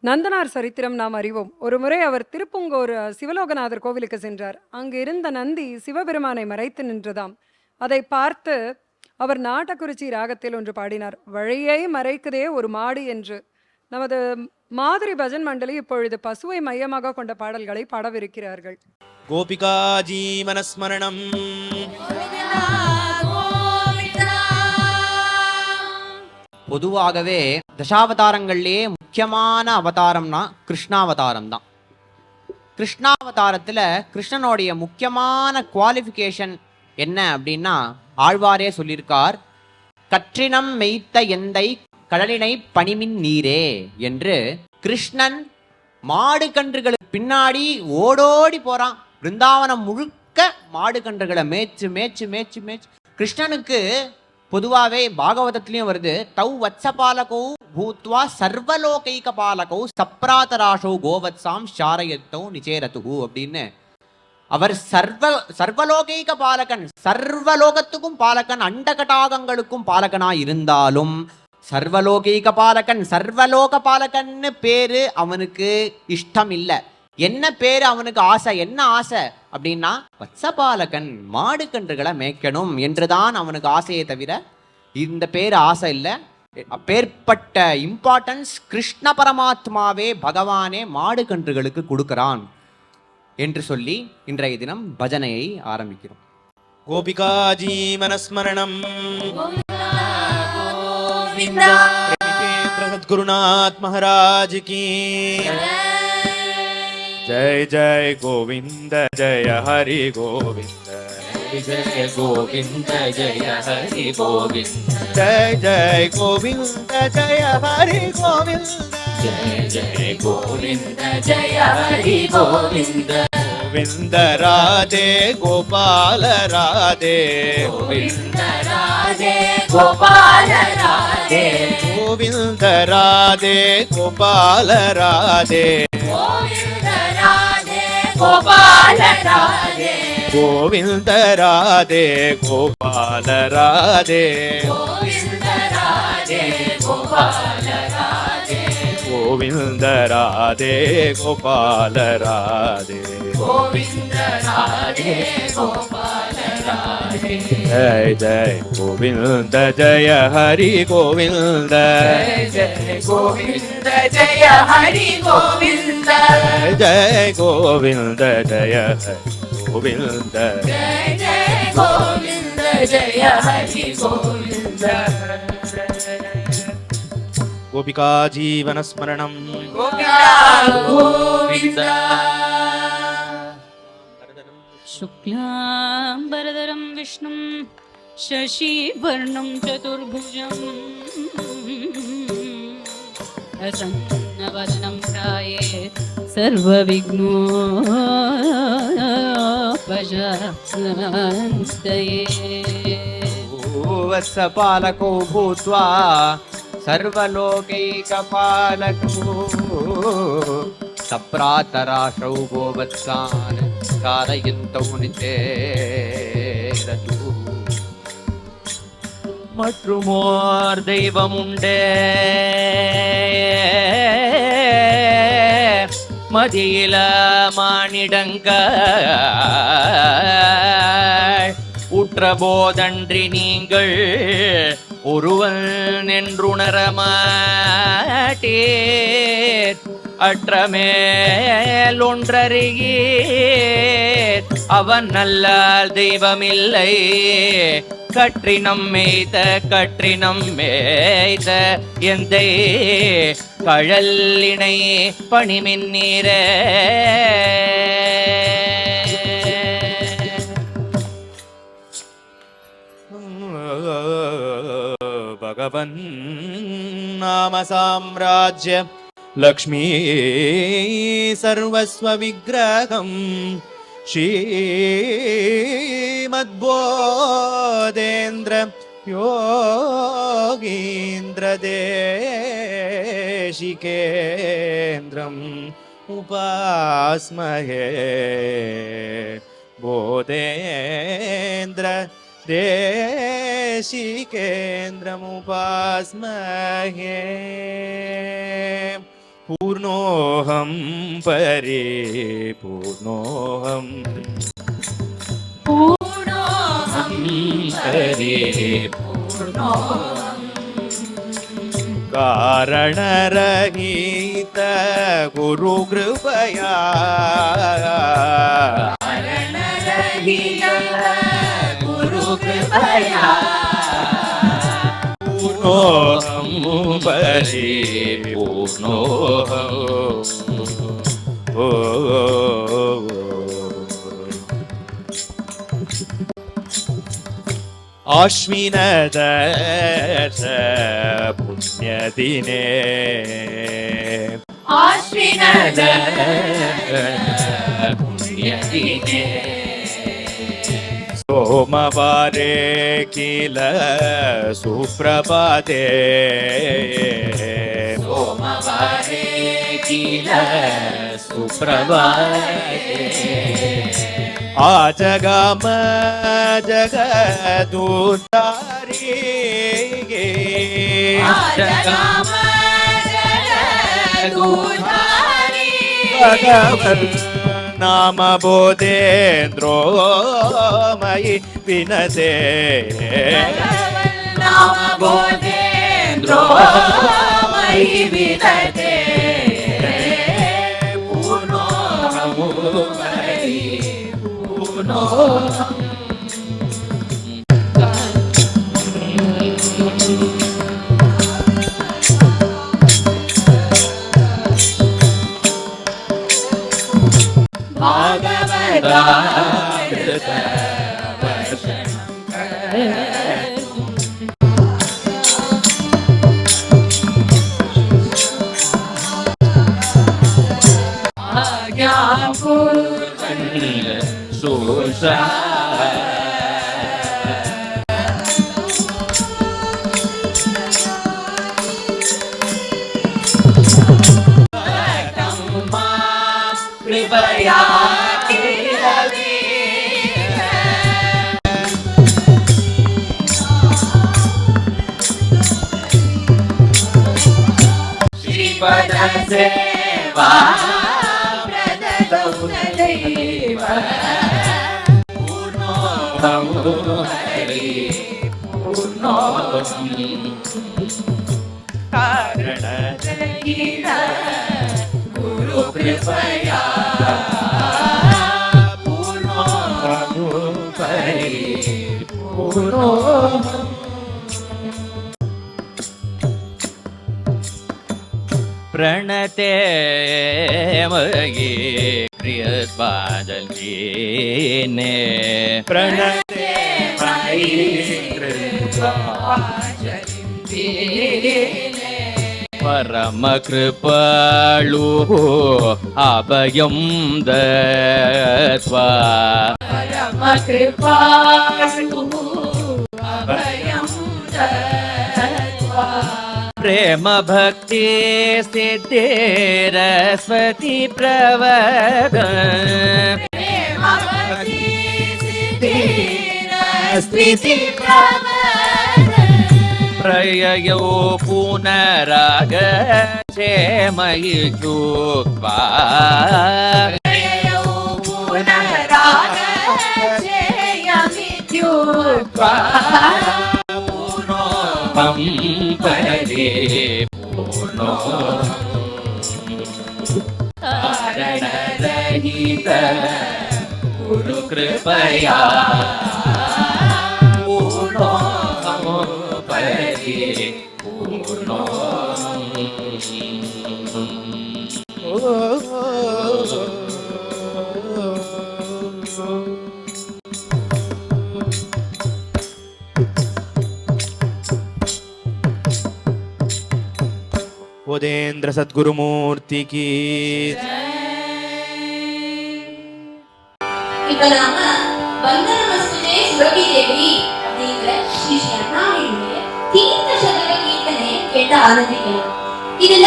நந்தனார் சரித்திரம் நாம் அறிவோம். ஒரு முறை அவர் திருப்புங்கூர் சிவலோகநாதர் கோவிலுக்கு சென்றார். அங்கு இருந்த நந்தி சிவபெருமானை மறைத்து நின்றதாம். அதை பார்த்து அவர் நாட்டக்குறிச்சி ராகத்தில் ஒன்று பாடினார். வழியை மறைக்குதே ஒரு மாடு என்று. நமது மாதிரி பஜன் மண்டலி இப்பொழுது பசுவை மையமாக கொண்ட பாடல்களை பாடவிருக்கிறார்கள். கோபிகா ஜீவனஸ்மரணம். பொதுவாகவே தசாவதாரங்கள்லேயே முக்கியமான அவதாரம்னா கிருஷ்ணாவதாரம் தான். கிருஷ்ணாவதாரத்தில் கிருஷ்ணனுடைய முக்கியமான குவாலிஃபிகேஷன் என்ன அப்படின்னா ஆழ்வாரே சொல்லியிருக்கார், கற்றினம் மெய்த்த எந்தை கடலினை பனிமின் நீரே என்று. கிருஷ்ணன் மாடு கன்றுகளுக்கு பின்னாடி ஓடோடி போறான். பிருந்தாவனம் முழுக்க மாடு கன்றுகளை மேய்ச்சு மேய்ச்சு மேய்ச்சு மேய்ச்சு. கிருஷ்ணனுக்கு பொதுவாகவே பாகவதத்திலையும் வருது, தௌ வத்சபாலகௌ பூத்வா சர்வலோகைக பாலகௌ சப்ராதராஷோ கோவத்சாம் ஷாரயத்தோ நிச்சேரதுகு அப்படின்னு. அவர் சர்வலோகைக பாலகன், சர்வலோகத்துக்கும் பாலகன், அண்டகடாகங்களுக்கும் பாலகனா இருந்தாலும் சர்வலோகைக பாலகன், சர்வலோக பாலகன்னு பேரு அவனுக்கு இஷ்டம் இல்லை. என்ன பேரு அவனுக்கு ஆசை? என்ன ஆசை அப்படின்னா வத்சபாலகன், மாடு கன்றுகளை மேய்க்கணும் என்றுதான் அவனுக்கு ஆசையை தவிர இந்த பேர் ஆசை இல்லை. அப்பேற்பட்ட இம்பார்ட்டன்ஸ் கிருஷ்ண பரமாத்மாவே பகவானே மாடு கன்றுகளுக்கு கொடுக்கிறான் என்று சொல்லி இன்றைய தினம் பஜனையை ஆரம்பிக்கிறோம். கோபிகா ஜீவனஸ்மரணம். சத்குருநாத் மகாராஜ் கி जय जय गोविंद जय हरि गोविंद, जय गोविंद जय हरि गोविंद, जय जय गोविंद जय हरि गोविंद, जय जय गोविंद जय हरि गोविंद. गोविंद राधे गोपाल राधे, गोविंद राधे गोपाल राधे, गोविंद राधे गोपाल राधे, गोपाल राधे, गोविंद राधे गोपाल राधे, गोविंद राधे गोपाल राधे, गोविंद राधे गोपाल राधे, गोविंद राधे गोपाल राधे. जय जय गोविंद जय हरि गोविंद, जय गोविंद जय हरि गोविंद, जय गोविंद जय गोविंद, जय जय गोविंद जय हरि गोविंद. गोपिका जीवनस्मरणं. गोविंद. शुक्लांबरधरं विष्णुं शशिवर्णं चतुर्भुजं प्रसन्नवदनं ध्यायेत् सर्वविघ्नोपशान्तये. वत्सपालको भूत्वा सर्वलोकैकपालको सप्रातराशौ गोवत्सान् कारयन्तौ निचेरतु. மற்றுமோர் தெய்வமுண்டே மதியில மானிடங்கள் உற்ற போதன்றி நீங்கள் ஒருவன் என்றுணரமாட்டீர். அற்றமேல் ஒன்றறியீர் அவன் நல்ல தெய்வமில்லை. கற்றினம் மேய்த்த கற்றினம் மேய்த்த எந்தை கழலினை பணிமின் நீரே. भगवन् नाम साम्राज्य लक्ष्मी सर्वस्व विग्रहम् श्रीमद्बोधेन्द्र योगीन्द्र देशिकेन्द्रम् उपास्महे. बोधेन्द्र देशिकेन्द्रमुपास्महे. पूर्णोऽहं परिपूर्णोऽहं कारणरहित गुरुकृपया पूर्णोऽहं परिपूर्णोऽहम् आश्विनदश पुण्यदिने सोमवारे किल सुप्रभाते आजगाम जगदुद्धारी भगवन् नाम बोधेन्द्रो मयि विनते प्रणते मयि क्रियद्वादलीने प्रणते परमकृपालु अभयं दत्वा प्रेम भक्ति सिद्धिरस्वती प्रवद प्रययो पुनरागच्छेमयि चुक्त्वा कारणरहित गुरुकृपया बोधेन्द्र सद्गुरुमूर्ति की இப்ப நாம வந்தனமஸ்துதே சுரபி தேவி அப்படிங்கிற ஸ்ரீ அண்ணாவினுடைய தீர்த்த சதக கீர்த்தனை கேட்டு ஆனந்திக்கலாம். இதுல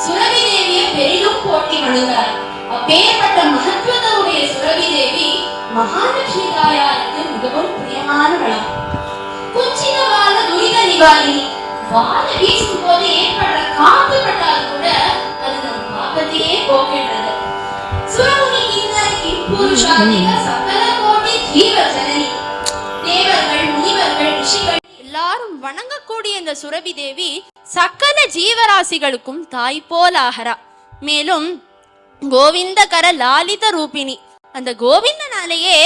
சுரபி தேவிய பெரிதும் போட்டி வணங்குறார். அப்பேற்பட்ட மகத்துவத்துடைய சுரபி தேவி மகாலட்சுமி தாயாருக்கு மிகவும் பிரியமானவளாம். குஞ்சிதவால துரித நிவாரணி, வாழ வீசும் போது ஏற்படுற காத்து பட்டால் கூட அது நம் ஆபத்தையே போக்கின்றது. சுரமுனி கீர்த்தனைக்கு புருஷாதிக சகல கோடி ஜீவ ஜனனி. தேவர்கள், முனிவர்கள், ரிஷிகள் எல்லாரும் வணங்கக்கூடிய இந்த சுரபி தேவி சகல ஜீவராசிகளுக்கும் தாய் போல் ஆகிறா. மேலும் கோவிந்தகர லாலித ரூபிணி, அந்த கோவிந்தனாலேயே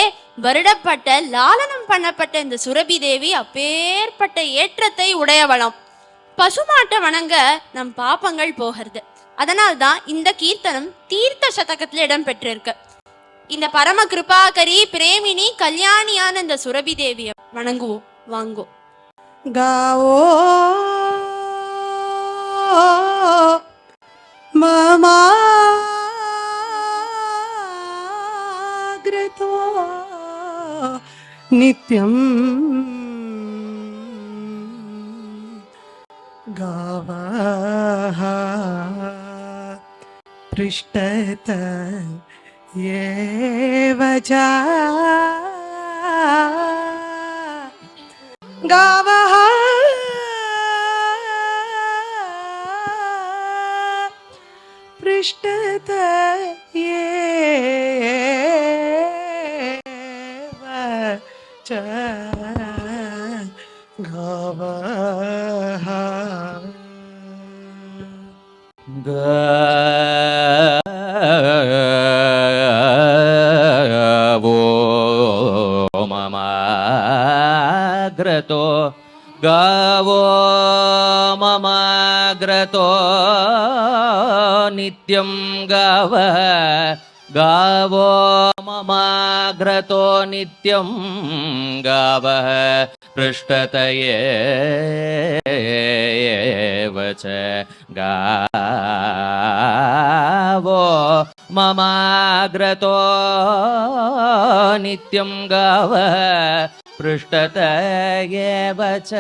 வருடப்பட்ட லாலனம் பண்ணப்பட்ட இந்த சுரபி தேவி அப்பேற்பட்ட ஏற்றத்தை உடையவளாம். பசுமாட்டை வணங்க நம் பாப்பங்கள் போகிறது. அதனால்தான் இந்த கீர்த்தனம் தீர்த்த சதகத்துல இடம் பெற்றிருக்கு. இந்த பரம கிருபாகரி பிரேமினி கல்யாணியான இந்த சுரபி தேவியை வணங்குவோம். வாங்கோ गावो ममाग्रतो नित्यं गावः पृष्ठत एव च गावः पृष्ठत एव च गावः गावो ममाग्रतो नित्यं गावः गावो ममाग्रतो नित्यं गावः पृष्ठतये एव च गावो ममाग्रतो नित्यं गावः पृष्ठत एव च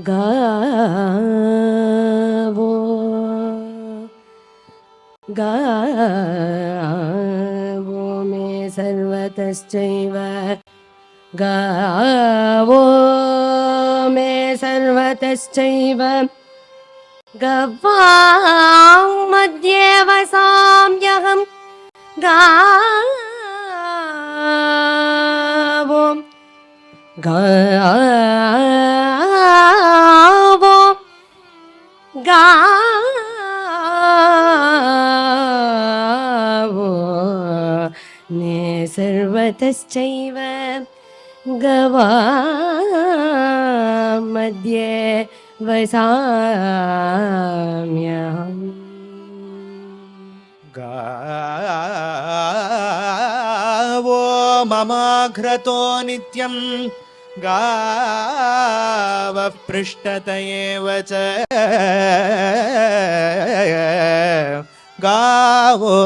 गावो गावो मे सर्वतश्चैव गावो मे सर्वतश्चैव गवां मध्ये वसाम्यहं गावो गावो गावो ने सर्वतश्चैव गवां मध्ये वसाम्यहम् गावो ममाघ्रतो नित्यं गावः पृष्ठत एव च गावो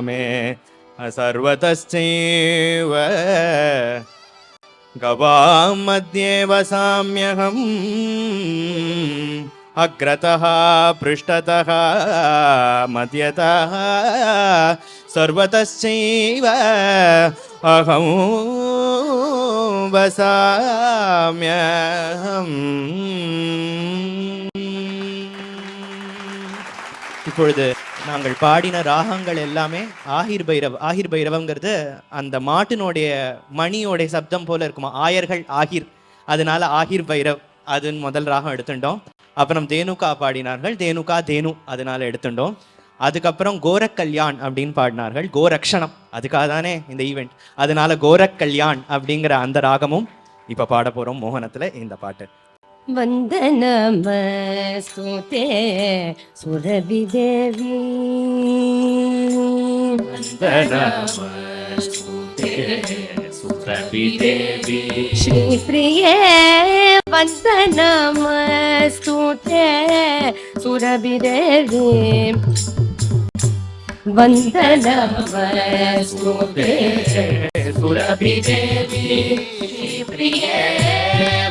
मे सर्वतश्चैव गवां मध्ये वसाम्यहम् अग्रतः पृष्ठतः मध्यतः सर्वतश्चैव अहं वसाम्यहम्. இப்பொழுது நாங்கள் பாடின ராகங்கள் எல்லாமே ஆஹிர் பைரவ். ஆஹிர் பைரவங்கிறது அந்த மாட்டினுடைய மணியோடைய சப்தம் போல இருக்குமா, ஆயர்கள் ஆஹிர், அதனால ஆஹிர் பைரவ் அதுன்னு முதல் ராகம் எடுத்துட்டோம். அப்புறம் தேனுகா பாடினார்கள், தேனுகா தேனு அதனால எடுத்துட்டோம். அதுக்கப்புறம் கோரக் கல்யாண் அப்படின்னு பாடினார்கள், கோரக்ஷணம் அதுக்காக தானே இந்த ஈவெண்ட், அதனால கோரக் கல்யாண் அப்படிங்கிற அந்த ராகமும் இப்ப பாட போறோம் மோகனத்துல இந்த பாட்டு. वन्दनमस्तुते सुरभि देवी वन्दनमस्तुते सुरभि देवी श्रीप्रिये वन्दनमस्तुते सुरभि देवी वन्दनमस्तुते सुरभि देवी श्रीप्रिये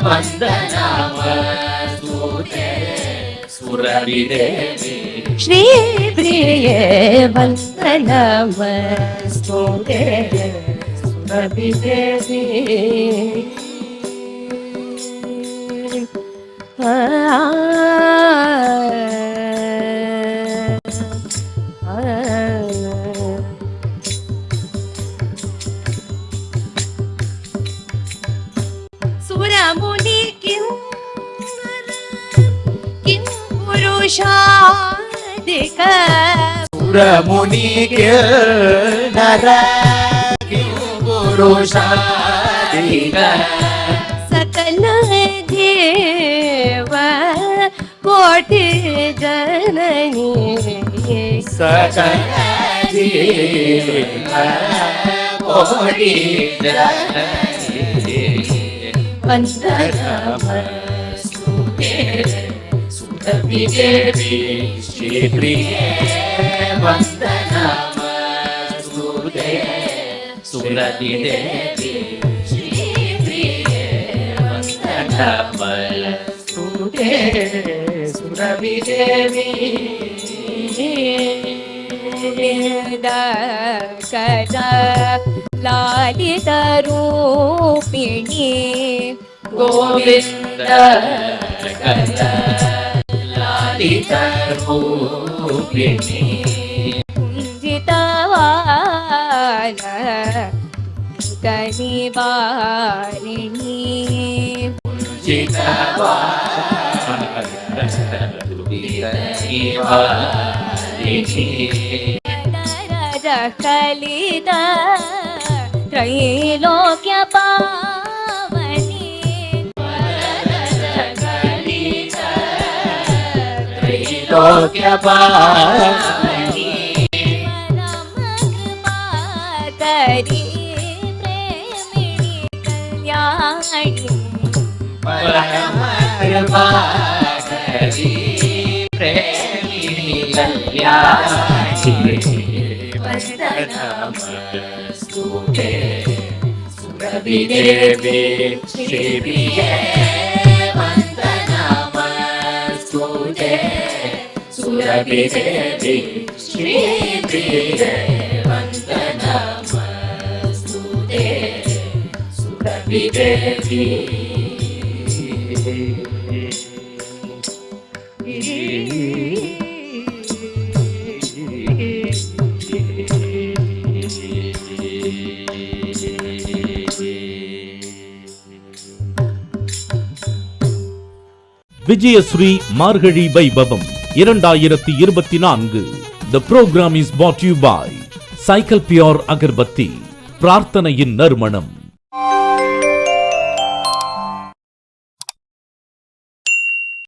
वन्दनमस्तुते सुरभि देवी श्रीप्रिये वन्दनमस्तुते सुरभि देवी सुरमुनि किं पुरुषादिक सुरमुनि नर पुरुषादिक सकल देव कोटि जननी सकल जीव कोटि जननी वन्दनमस्तुते सुरभिदेवी श्रीप्रिये वन्दनमस्तुते सुरभिदेवी श्रीप्रिये वन्दनमस्तुते सुरभिदेवी कदा लालित रूपिणी गोविन्द कदा लालित रूपिणी कुञ्जितवाल कनिवारिणी कलित त्रैलोक्य पावनी त्रैलोक्य पावनी करी प्रेमिणी कल्याणी परमकृपाकरी प्रेमिणी कल्याणी वन्दनमस्तुते सुरभिदेवी श्रीप्रिये वन्दनमस्तुते सुरभिदेवी श्रीप्रिये वन्दनमस्तुते सुरभिदेवी விஜயஸ்ரீ மார்கழி வைபவம் 2024. The program is brought to you by Cycle pure agarbatti, பிரார்த்தனையின் நறுமணம்.